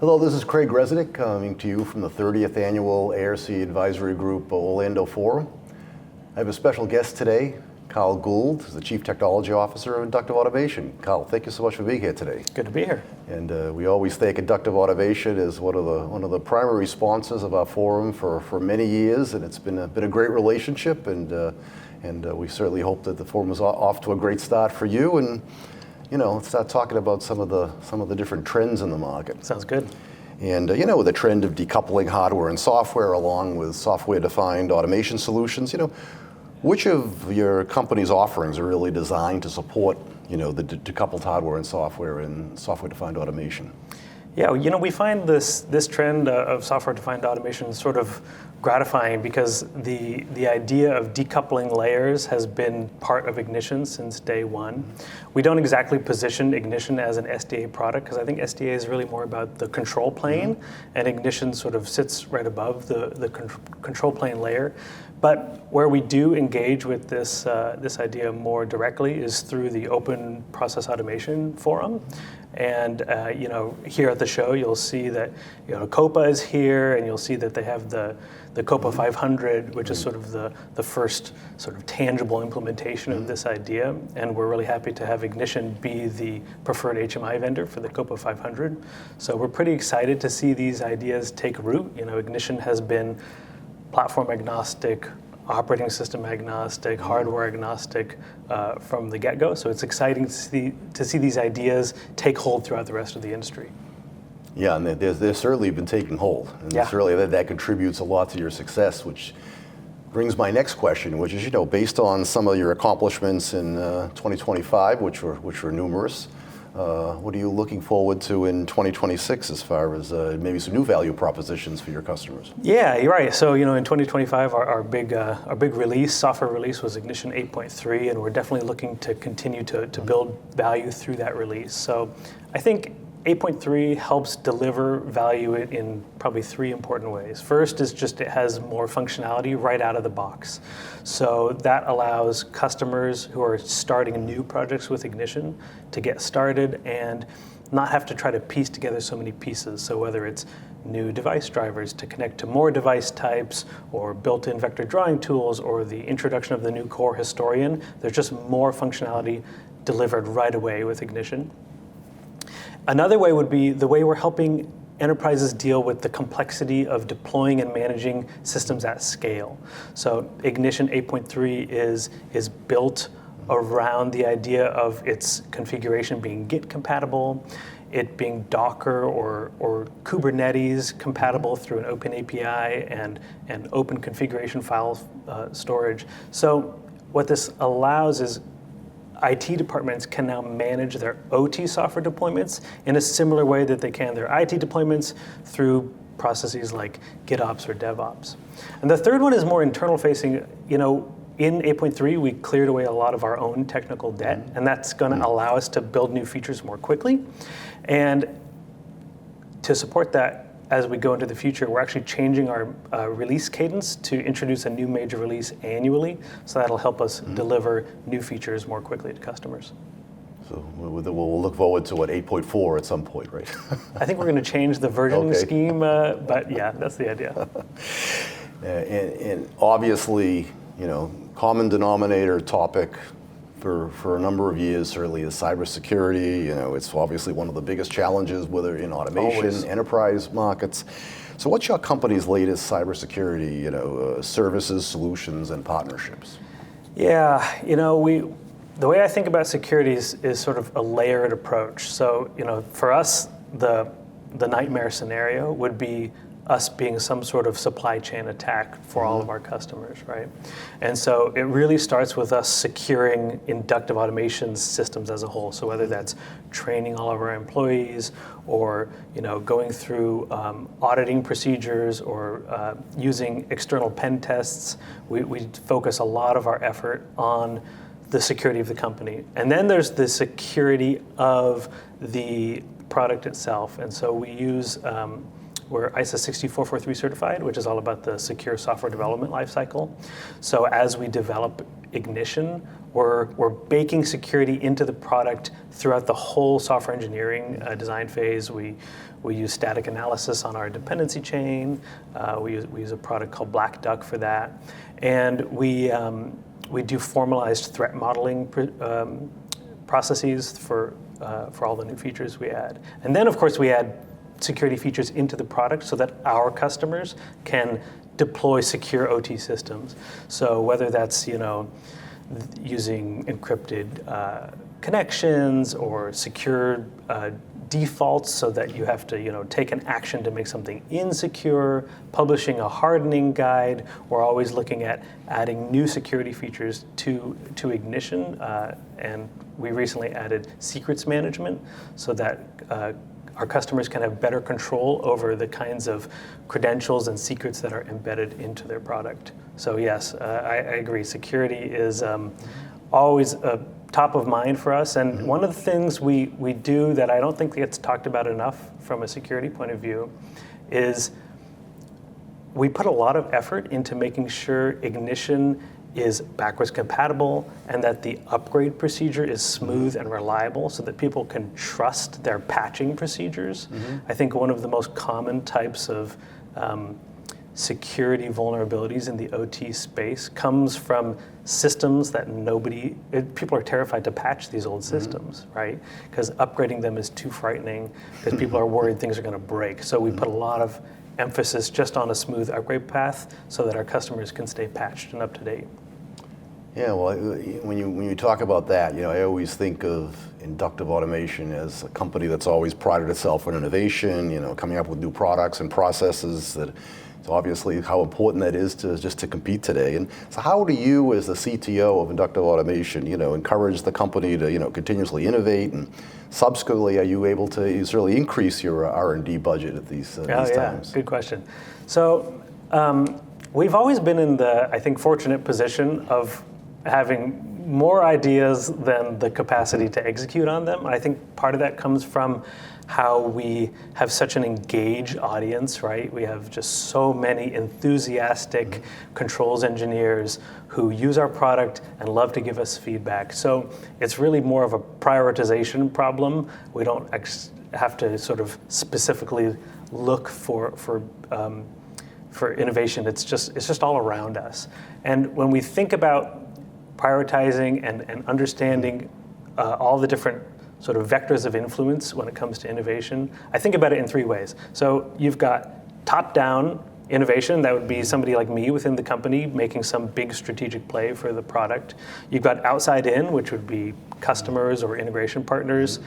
Hello, this is Craig Resnick coming to you from the 30th Annual ARC Advisory Group Orlando Forum. I have a special guest today, Kyle Gould, the Chief Technology Officer of Inductive Automation. Kyle, thank you so much for being here today. Good to be here. And we always thank Inductive Automation as one of the primary sponsors of our forum for many years, and it's been a great relationship, and we certainly hope that the forum is off to a great start for you. And let's start talking about some of the different trends in the market. Sounds good. And with the trend of decoupling hardware and software along with software-defined automation solutions, which of your company's offerings are really designed to support the decoupled hardware and software-defined automation? Yeah, we find this trend of software-defined automation sort of gratifying because the idea of decoupling layers has been part of Ignition since day one. We don't exactly position Ignition as an SDA product because I think SDA is really more about the control plane, and Ignition sort of sits right above the control plane layer. But where we do engage with this idea more directly is through the Open Process Automation Forum. And here at the show, you'll see that COPA is here, and you'll see that they have the COPA 500, which is sort of the first sort of tangible implementation of this idea. And we're really happy to have Ignition be the preferred HMI vendor for the COPA 500. So we're pretty excited to see these ideas take root. Ignition has been platform agnostic, operating system agnostic, hardware agnostic from the get-go. So it's exciting to see these ideas take hold throughout the rest of the industry. Yeah, and they've certainly been taking hold. And certainly that contributes a lot to your success, which brings my next question, which is, based on some of your accomplishments in 2025, which were numerous, what are you looking forward to in 2026 as far as maybe some new value propositions for your customers? Yeah, you're right. So in 2025, our big release, software release, was Ignition 8.3, and we're definitely looking to continue to build value through that release. So I think 8.3 helps deliver value in probably three important ways. First is just it has more functionality right out of the box. So that allows customers who are starting new projects with Ignition to get started and not have to try to piece together so many pieces. So whether it's new device drivers to connect to more device types, or built-in vector drawing tools, or the introduction of the new core historian, there's just more functionality delivered right away with Ignition. Another way would be the way we're helping enterprises deal with the complexity of deploying and managing systems at scale. So Ignition 8.3 is built around the idea of its configuration being Git compatible, it being Docker or Kubernetes compatible through an open API and open configuration file storage. So what this allows is IT departments can now manage their OT software deployments in a similar way that they can their IT deployments through processes like GitOps or DevOps. And the third one is more internal facing. In 8.3, we cleared away a lot of our own technical debt, and that's going to allow us to build new features more quickly. And to support that, as we go into the future, we're actually changing our release cadence to introduce a new major release annually. So that'll help us deliver new features more quickly to customers. So we'll look forward to 8.4 at some point, right? I think we're going to change the versioning scheme, but yeah, that's the idea. And obviously, common denominator topic for a number of years certainly is cybersecurity. It's obviously one of the biggest challenges, whether in automation, enterprise markets. So what's your company's latest cybersecurity, services, solutions, and partnerships? Yeah, the way I think about security is sort of a layered approach. So, for us, the nightmare scenario would be us being some sort of supply chain attack for all of our customers, right? And so it really starts with us securing inductive automation systems as a whole. So whether that's training all of our employees, or going through auditing procedures, or using external pen tests, we focus a lot of our effort on the security of the company. And then there's the security of the product itself. And so we use we're ISO 60443 certified, which is all about the secure software development lifecycle. So as we develop Ignition, we're baking security into the product throughout the whole software engineering design phase. We use static analysis on our dependency chain. We use a product called Black Duck for that. And we do formalized threat modeling processes for all the new features we add. And then, of course, we add security features into the product so that our customers can deploy secure OT systems. So whether that's, using encrypted connections or secure defaults so that you have to take an action to make something insecure, publishing a hardening guide. We're always looking at adding new security features to Ignition, and we recently added secrets management so that our customers can have better control over the kinds of credentials and secrets that are embedded into their product. So yes, I agree. Security is always top of mind for us. And one of the things we do that I don't think gets talked about enough from a security point of view is we put a lot of effort into making sure Ignition is backwards compatible and that the upgrade procedure is smooth and reliable so that people can trust their patching procedures. I think one of the most common types of security vulnerabilities in the OT space comes from systems that people are terrified to patch these old systems, right? Because upgrading them is too frightening because people are worried things are going to break. So we put a lot of emphasis just on a smooth upgrade path so that our customers can stay patched and up to date. Yeah, well, when you talk about that, I always think of Inductive Automation as a company that's always prided itself on innovation, coming up with new products and processes that it's obviously how important that is to compete today. And so how do you, as the CTO of Inductive Automation, encourage the company to, continuously innovate? And subsequently, are you able to certainly increase your R&D budget at these times? Good question. So we've always been in the, I think, fortunate position of having more ideas than the capacity to execute on them. I think part of that comes from how we have such an engaged audience, right? We have just so many enthusiastic controls engineers who use our product and love to give us feedback. So it's really more of a prioritization problem. We don't have to sort of specifically look for innovation. It's just all around us. And when we think about prioritizing and understanding all the different sort of vectors of influence when it comes to innovation, I think about it in three ways. So you've got top-down innovation. That would be somebody like me within the company making some big strategic play for the product. You've got outside-in, which would be customers or integration partners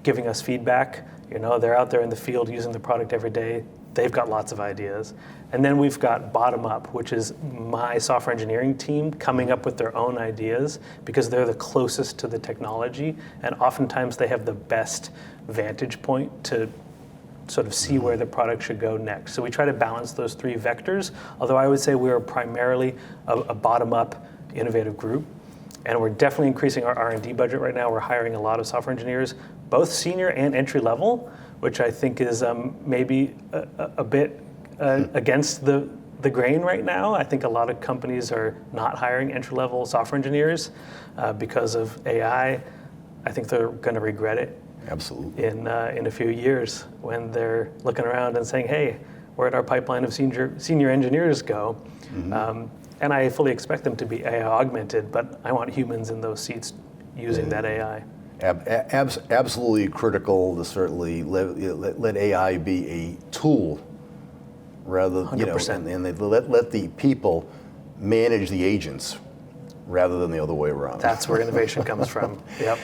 giving us feedback. They're out there in the field using the product every day. They've got lots of ideas. And then we've got bottom up, which is my software engineering team coming up with their own ideas because they're the closest to the technology. And oftentimes they have the best vantage point to sort of see where the product should go next. So we try to balance those three vectors, although I would say we are primarily a bottom up innovative group. And we're definitely increasing our R&D budget right now. We're hiring a lot of software engineers, both senior and entry level, which I think is maybe a bit against the grain right now. I think a lot of companies are not hiring entry-level software engineers because of AI. I think they're going to regret it. Absolutely. In a few years when they're looking around and saying, hey, where'd our pipeline of senior engineers go? And I fully expect them to be AI augmented, but I want humans in those seats using that AI. Absolutely critical to certainly let AI be a tool rather than, 100%. And let the people manage the agents rather than the other way around. That's where innovation comes from. Yep.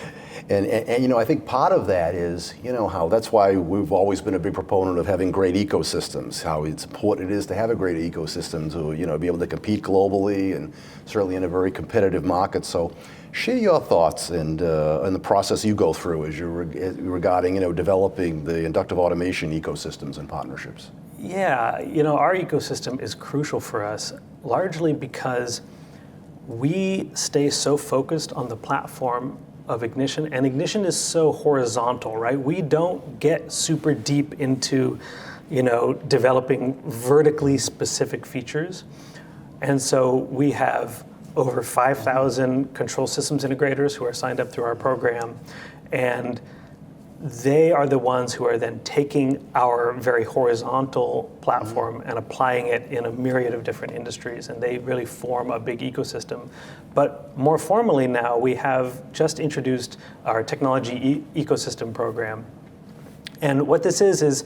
And I think part of that is, how that's why we've always been a big proponent of having great ecosystems, how it's important it is to have a great ecosystem to, be able to compete globally and certainly in a very competitive market. So share your thoughts and the process you go through as regarding, developing the inductive automation ecosystems and partnerships. Yeah, our ecosystem is crucial for us, largely because we stay so focused on the platform of Ignition, and Ignition is so horizontal, right? We don't get super deep into, developing vertically specific features. And so we have over 5,000 control systems integrators who are signed up through our program, and they are the ones who are then taking our very horizontal platform and applying it in a myriad of different industries, and they really form a big ecosystem. But more formally now, we have just introduced our technology ecosystem program. And what this is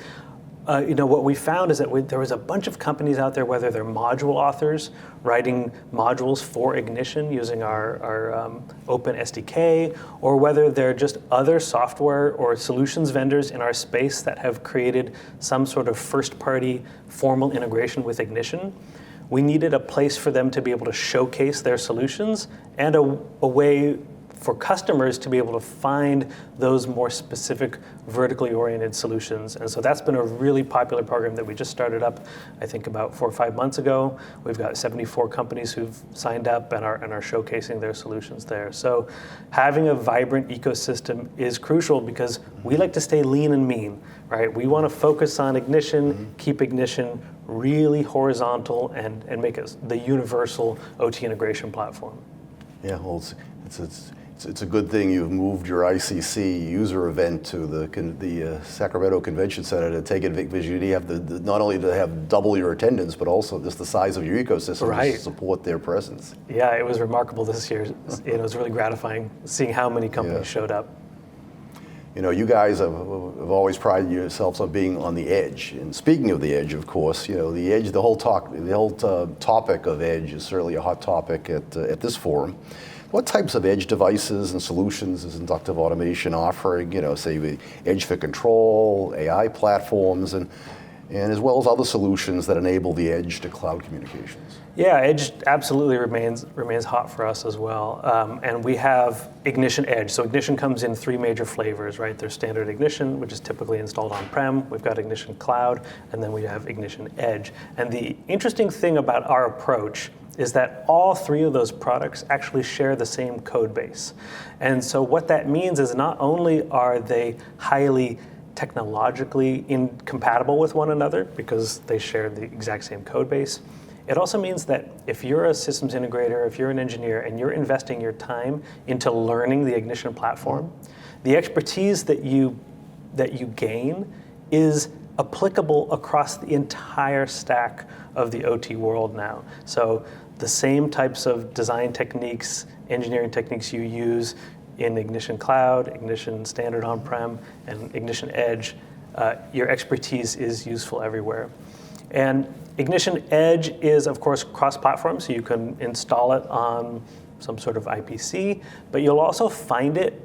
what we found is that there was a bunch of companies out there, whether they're module authors writing modules for Ignition using our open SDK, or whether they're just other software or solutions vendors in our space that have created some sort of first-party formal integration with Ignition. We needed a place for them to be able to showcase their solutions and a way for customers to be able to find those more specific vertically oriented solutions. And so that's been a really popular program that we just started up, I think about 4 or 5 months ago. We've got 74 companies who've signed up and are showcasing their solutions there. So having a vibrant ecosystem is crucial because we like to stay lean and mean, right? We want to focus on Ignition, keep Ignition really horizontal and make it the universal OT integration platform. Yeah, well, it's a good thing you've moved your ICC user event to the Sacramento Convention Center to take advantage. You have not only to have double your attendance, but also just the size of your ecosystem to support their presence. Yeah, it was remarkable this year. It was really gratifying seeing how many companies showed up. You know, you guys have always prided yourselves on being on the edge. And speaking of the edge, of course, the edge, the whole topic of edge is certainly a hot topic at this forum. What types of edge devices and solutions is Inductive Automation offering? Say edge for control, AI platforms, and as well as other solutions that enable the edge to cloud communications. Yeah, edge absolutely remains hot for us as well. And we have Ignition Edge. So Ignition comes in 3 major flavors, right? There's standard Ignition, which is typically installed on-prem. We've got Ignition Cloud, and then we have Ignition Edge. And the interesting thing about our approach is that all 3 of those products actually share the same code base. And so what that means is not only are they highly technologically incompatible with one another because they share the exact same code base, it also means that if you're a systems integrator, if you're an engineer, and you're investing your time into learning the Ignition platform, the expertise that you gain is applicable across the entire stack of the OT world now. So the same types of design techniques, engineering techniques you use in Ignition Cloud, Ignition Standard On-Prem, and Ignition Edge, your expertise is useful everywhere. And Ignition Edge is, of course, cross-platform, so you can install it on some sort of IPC, but you'll also find it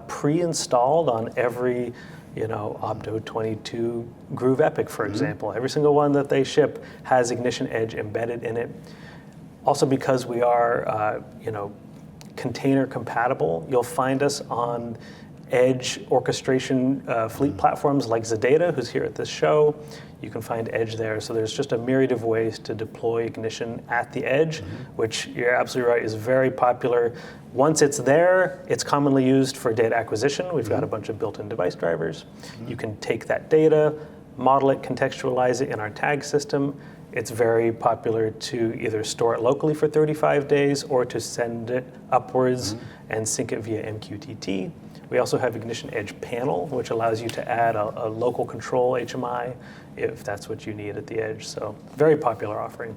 pre-installed on every Opto 22 Groove Epic, for example. Every single one that they ship has Ignition Edge embedded in it. Also, because we are, container compatible, you'll find us on edge orchestration fleet platforms like Zadata, who's here at this show. You can find Edge there. So there's just a myriad of ways to deploy Ignition at the edge, which you're absolutely right, is very popular. Once it's there, it's commonly used for data acquisition. We've got a bunch of built-in device drivers. You can take that data, model it, contextualize it in our tag system. It's very popular to either store it locally for 35 days or to send it upwards and sync it via MQTT. We also have Ignition Edge Panel, which allows you to add a local control HMI if that's what you need at the edge. So very popular offering.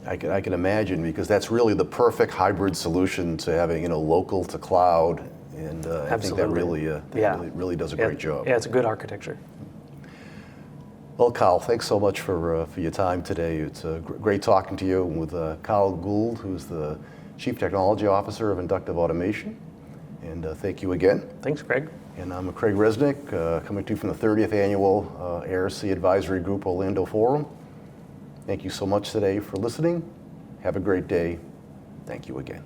I can imagine, because that's really the perfect hybrid solution to having local to cloud, and I think that really does a great job. Yeah, it's a good architecture. Well, Kyle, thanks so much for your time today. It's great talking to you with Kyle Gould, who's the Chief Technology Officer of Inductive Automation. And thank you again. Thanks, Craig. And I'm Craig Resnick, coming to you from the 30th Annual ARC Advisory Group Orlando Forum. Thank you so much today for listening. Have a great day. Thank you again.